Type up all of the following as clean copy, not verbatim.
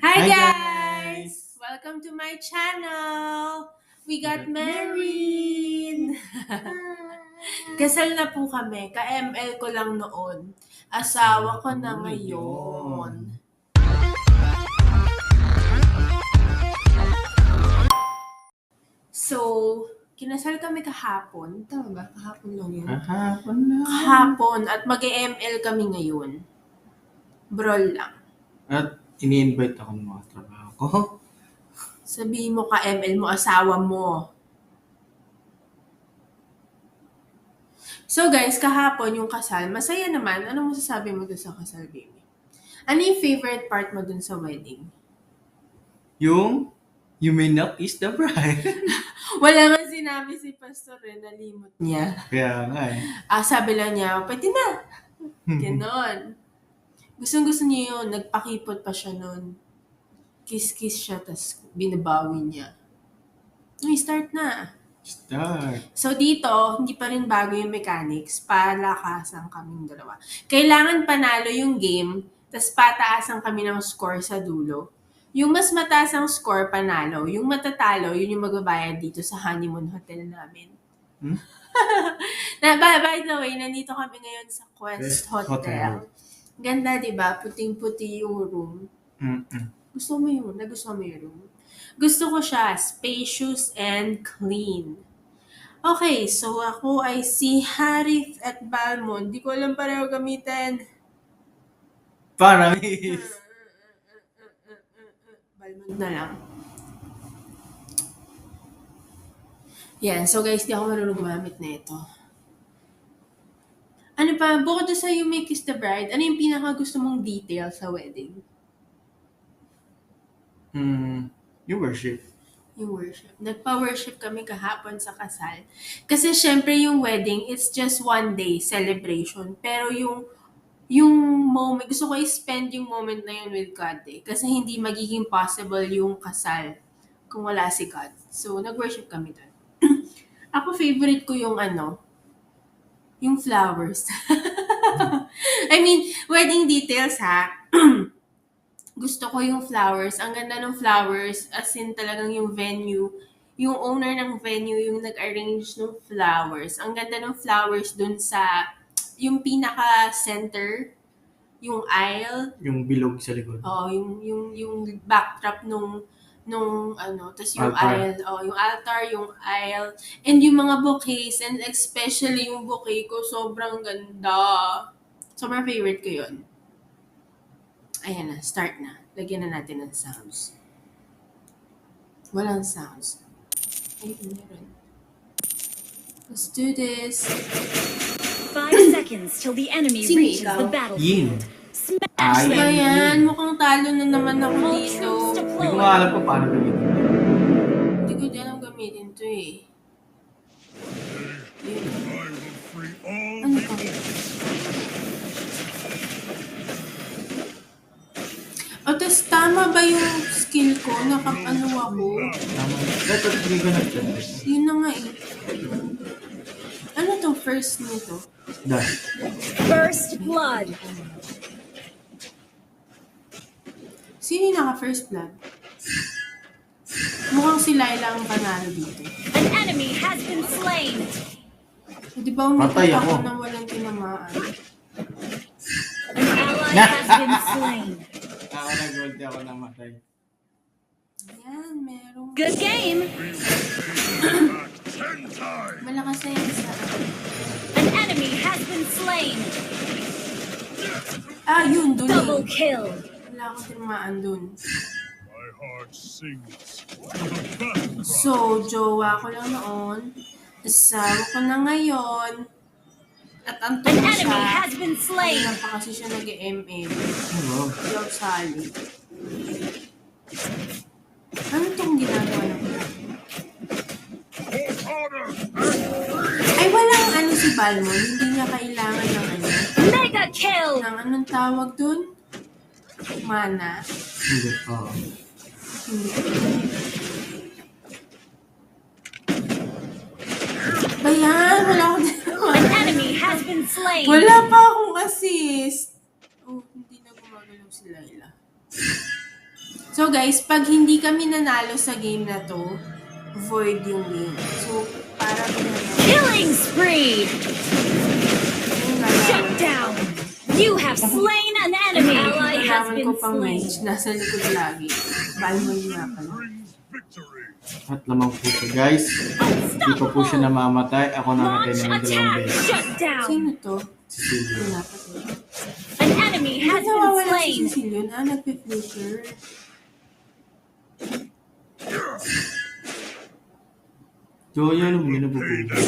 Hi Hi guys! guys! Welcome to my channel! We We got got married! Kasal na po kami. Ka-ML ko lang noon. Asawa ko na ngayon. So, kinasal kami kahapon. Tama ba? Kahapon lang yun. Kahapon na. Kahapon. At mag-ML kami ngayon. Brol lang. At ini-invite ako ng mga trabaho ko. Sabihin mo ka-ML mo, asawa mo. So guys, kahapon yung kasal, masaya naman. Anong masasabi mo dun sa kasal, baby? Ano yung favorite part mo dun sa wedding? Yung You may not kiss the bride. Wala nga sinabi si Pastor nalimot niya. Kaya nga eh. Sabi lang niya, pwede na. Ganon. Gustong-gusto niya yun. Nagpakipot pa siya nun. Kiss-kiss siya, tas binabawi niya. Uy, start na. Start. So dito, hindi pa rin bago yung mechanics. Palakasan kaming dalawa. Kailangan panalo yung game, tas pataasan kami ng score sa dulo. Yung mas mataas ang score, panalo. Yung matatalo, yun yung magbabayad dito sa honeymoon hotel namin. By the way, nandito kami ngayon sa Quest Hotel. Ganda, di ba? Puting-puti yung room. Gusto mo yun? Nagustuhan mo yung room? Gusto ko siya, spacious and clean. Okay, so ako ay si Harith at Balmond. Di ko alam pareho gamitin. Paramis. Balmond na lang. Yan, so guys, di ako marunong gumamit na ito. Ano pa, bukod sa You May Kiss the Bride, ano yung pinaka gusto mong detail sa wedding? Yung worship. Yung worship. Nagpa-worship kami kahapon sa kasal. Kasi syempre yung wedding, it's just one day celebration. Pero yung moment, gusto ko i-spend yung moment na yun with God eh. Kasi hindi magiging possible yung kasal kung wala si God. So, nag-worship kami doon. Ako, favorite ko yung flowers. I mean, wedding details ha. Gusto ko yung flowers. Ang ganda ng flowers, as in talagang yung venue, yung owner ng venue, yung nag-arrange ng flowers. Ang ganda ng flowers dun sa, yung pinaka-center, yung aisle. Yung bilog sa likod. Oo, yung backdrop nung tas yung Altar. aisle, yung altar, yung aisle, and yung mga bouquets, and especially yung bouquet ko, sobrang ganda. Sobrang favorite ko yun. Ayan na, start na. Lagyan na natin ng sounds. Walang sounds. Ay, meron. Let's do this. 5 seconds till the enemy Sino reaches ikaw? the Yin. battlefield. Smash Ay. Ano ba them. yan? Mukhang talo na naman ako All dito. troops Hindi ko deployed. nga alam kung paano gamitin. Hindi ko alam gamitin to eh. Ano to? O, tas tama ba yung skill ko? Nakapano ako? Tama. Dapat hindi ko nag-try. Yun na nga eh. Ano to first nito? Done. First blood. Sino yung naka-first blood? Mukhang si Laila ang panalo dito. An enemy has been slain. Di ba umikot Patay ako ako. nang walang tinamaan? An ally has been slain. Ako nag-ulti ako ng matay. Yan, meron. Good game. Malakas na yan sa... An enemy has been slain. Yun, dun Double eh. kill. Wala akong tinamaan dun. My heart sings. So, jowa ko lang noon. Asawa ko na ngayon. At ang An tuwa enemy siya. has been slain. Kanina pa kasi siya nag-ML. Oh, wow. Hindi ako sali. Ano itong ginagawa ng Ay, walang si Balmond. Hindi niya kailangan ng Mega kill. ng anong tawag dun? Mana. Hindi. Oo. Hindi. Bayan, wala akong An enemy has been slain. Wala pa akong assist. Oh, hindi na gumagalaw si Laila. So guys, pag hindi kami nanalo sa game na to, void yung game. So, parang Killing spree. Shut down. You have slain an enemy. Ally has Kailangan been ko pang slain. mage, nasa likod lagi. Balmon nga pala. Brings victory. At lamang po siya, guys. Hindi pa po siya namamatay. Ako namatay Launch naman dalawang attack. beses. Shut down. Sino to? Si Silvio. Wala pa to. An enemy Hindi has been nawawala si slain. Cecilion. Nagpe-flicker. So, yun, ano mo Pay ginabubuhay? them back.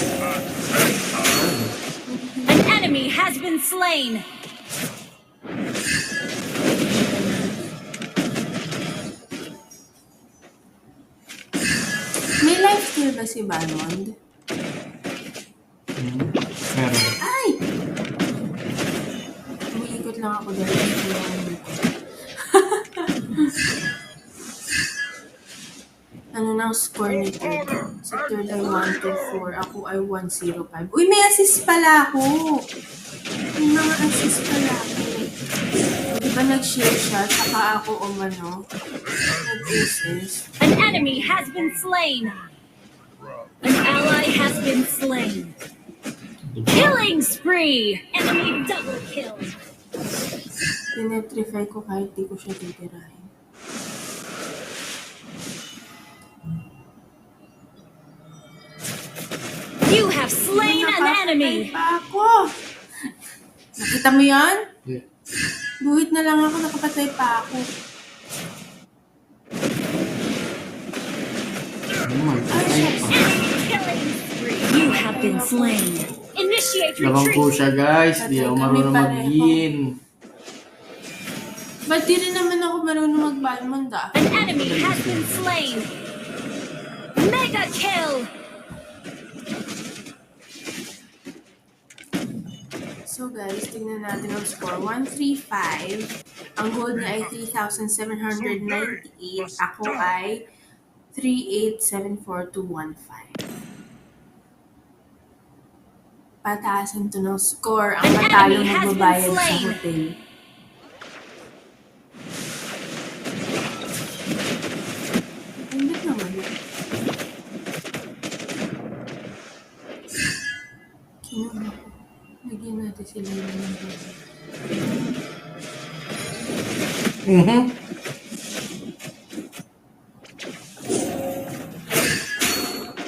An enemy has been slain. May life steal ba si Balmond? Meron. Ay! Umiikot lang ako dahil gusto ko lang dito. Ano na ang score nito? Si third ay 124. Ako ay 105. Uy, may assist pala ako! May mga assist pala ako. Di ba nag-share siya? Saka ako umano. Nag-assist. An enemy has been slain. An ally has been slain. Killing spree. Enemy double kill. Tinetrify ko kahit di ko siya titirahin. You have slain an enemy. Pa ako! Nakita mo yan? Yeah. Buhit na lang ako, nakapatay pa ako. Ano naman? Ay, pa. Killing spree. You have been slain. Initiate Lamang po retreat. siya, guys. Di ako marunong mag-in. Ba't di rin naman ako marunong mag-Balmond ah? An enemy has been slain. Mega kill. So guys, tingnan natin ang score. 135. Ang gold niya ay 3,798. Ako ay 3874215. Pataasan to ng score. Ang An matalo enemy has been magbabayad sa slain. hotel. Hindi naman. Kinuha ko. Lagyan natin sila ng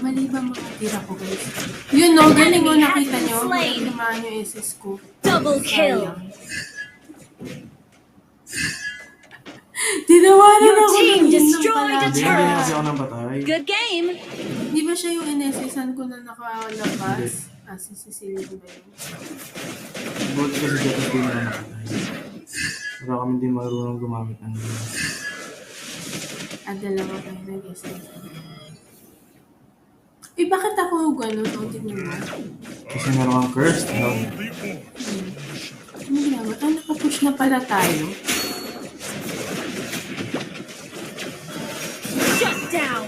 mali ba mga tira ko guys? Yun no, galing mo nakita nyo. Slain. Tumaan yung SS ko. Double kill. Sayang. Tinawanan Your ako team ng destroyed a Hindi, pala. hindi kasi ako nang patay. Good game. Di ba siya yung NSS-an ko na nakalabas? Ah, si Cecilia ba yun? Buti kasi dito hindi na nakatay. Pero kami din marunong gumamit ng gano'n. Ah, dalawa kayo nag-SS. Eh, bakit ako gano'n? O, tingnan mo. Kasi meron kang cursed. No? The order. Ano ginagawa? Ah, nakapush na pala tayo. Shut down.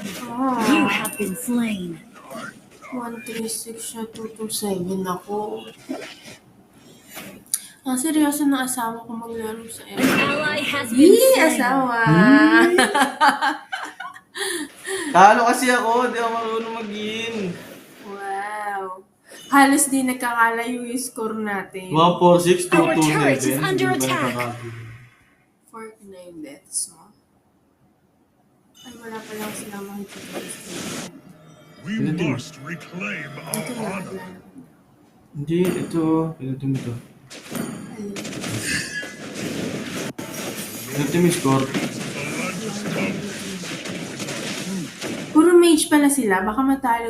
You have been slain. 136 siya, 227 ako. Ang seryoso ng asawa ko maglaro sa An M. ally has been Yee, slain. asawa! Talo kasi ako, di ako marunong mag-in. Wow! Halos di nagkakalayo yung score natin. 146, Our 227. turret is under Hindi ba attack. nakakabili? 49 deaths mo. Ay, wala pa lang silang makikita. We Ano din? must reclaim Ito our na, honor. wala na. Hindi, ito. Pinutin mo ito. Ayun. Pinutin mo yung score. The largest power. Puro mage pala sila. Baka matalo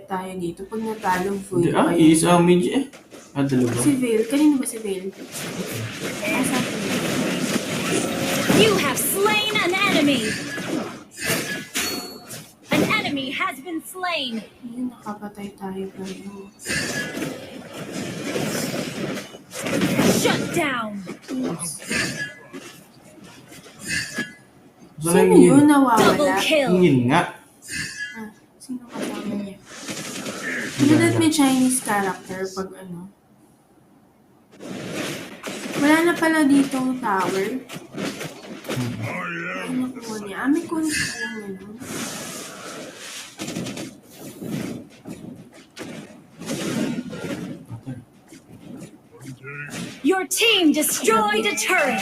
tayo dito. Pag natalo, Hindi, void ah, kayo. isa ang mid eh. Ah, dalawa. Si Vale. Kanino ba si Vale? Ah, sa akin. You have slain an enemy. An enemy has been slain. Ayun, nakapatay tayo kayo. Shut down. Oops. Saan Sino ang yun in? nawawala? Double kill. Ang in nga. Ah, sino kasama niya? Ano that may Chinese character pag ano? Wala na pala ditong tower. I Ano am the po sun. niya? May coins pa lang ganun. Patay. One day, Your team destroyed a turret.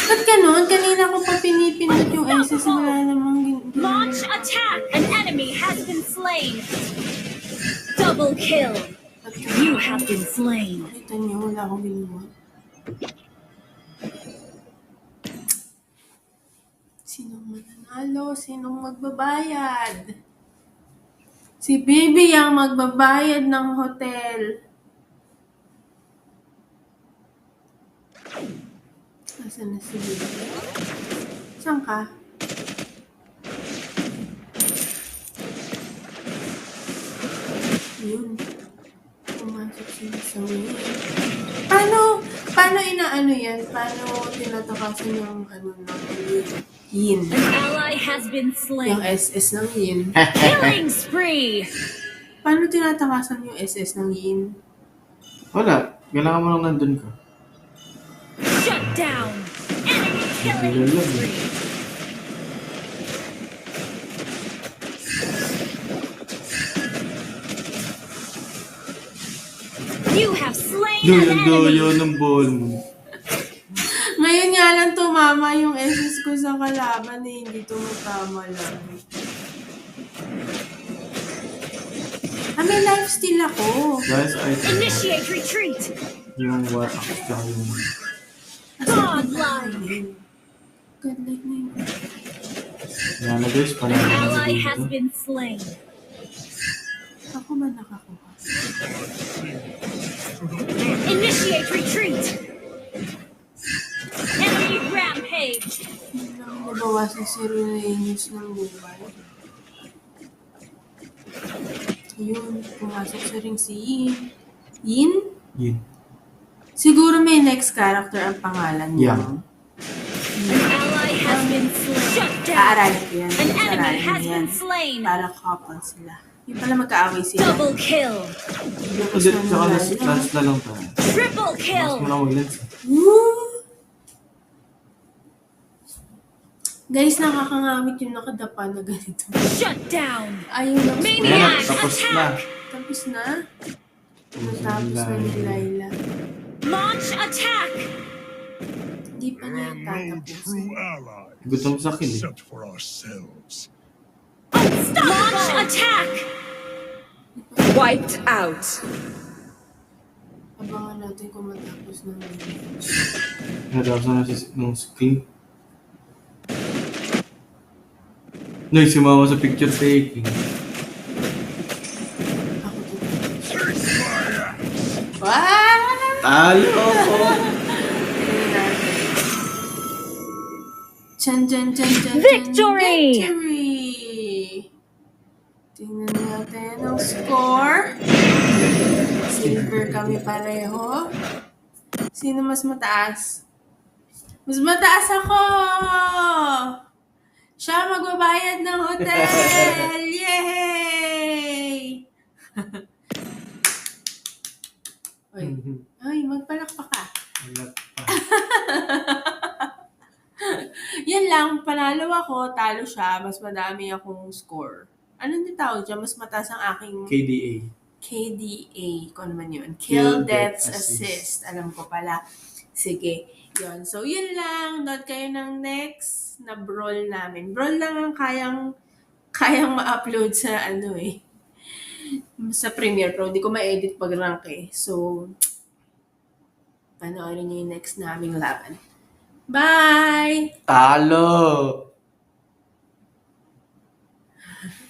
Ba't ganun? Kanina ko pa pinipindot yung SS. Wala namang Launch attack. An enemy has been slain. Double kill. You have been slain. Kita niyo, wala akong ginawa. Sinong mananalo? Sinong magbabayad? Si Bibi ang magbabayad ng hotel. Nasaan na si Bibi? Saan ka? Yun. Pumasok sila sa way. Paano inaano yan? Paano tinatakasan yung ano ng yin? An ally has been Yung slain. SS ng yin. Killing spree. Paano tinatakasan yung SS ng yin? Wala. Kailangan mo lang nandun ka. Shut down. Enemy Hindi killing lang. spree. You have slain an Duyo enemy. ng ball mo. Ngayon nga lang tumama yung SS ko sa kalaban eh. Hindi tumatama lang. May lifesteal ako. Guys, Initiate retreat. yung war axe tsaka yung... Godlike. Godlike na yun. Yan na guys, An panalo na ally dito. has been slain. Ako ba nakakuha? Initiate retreat. Enemy rampage. Hindi lang nabawasan si Reneus ng buhay. Ayun, pumasok sa ring si Yin. Yin? Yun. Siguro may next character ang pangalan niya. Yeah. An ally has been slain. Shut down. Aaralin ko yan. An enemy Aaralin has yan. been slain. Para couple sila. Yung pala magkaaway sila. Double kill. Lakas Kasi na tsaka nalala. last na lang tayo. Triple Mas kill. mo lang mag-lens. Woo! Guys, nakakangawit yung nakadapa na ganito. Shut down. Ayaw na. Ayan na, Maniac tapos na. attack. Tapos na? Natapos na ni Laila. Launch attack. Di pa niya no tatapusin. true ally Gutom sa akin eh. except for ourselves. Launch attack. Wiped out. Abangan natin kung matapos ng video. Natapos na ng screen. No, sumama sa picture taking. Ako to. Take my axe. What? Talo ko! Tingnan natin. Chan, chan, chan, chan, chan. Victory! Victory! Tingnan natin ang score. Silver kami pareho. Sino mas mataas? Mas mataas ako! Siya magbabayad ng hotel! Yay! Ay, magpalakpak ka. Wala pa. Yan lang, panalo ako, talo siya, mas madami akong score. Anong tawag dyan? Mas mataas ang aking KDA. KDA, kung ano man yun. Kill, Kill, Death, Deaths, Assist. Assist. Alam ko pala. Sige, yun. So, yun lang. Note kayo ng next na brawl namin. Brawl lang ang kayang ma-upload sa sa Premiere Pro. Hindi ko ma-edit pag rank eh. So, panoorin nyo yung next naming laban. Bye! Talo!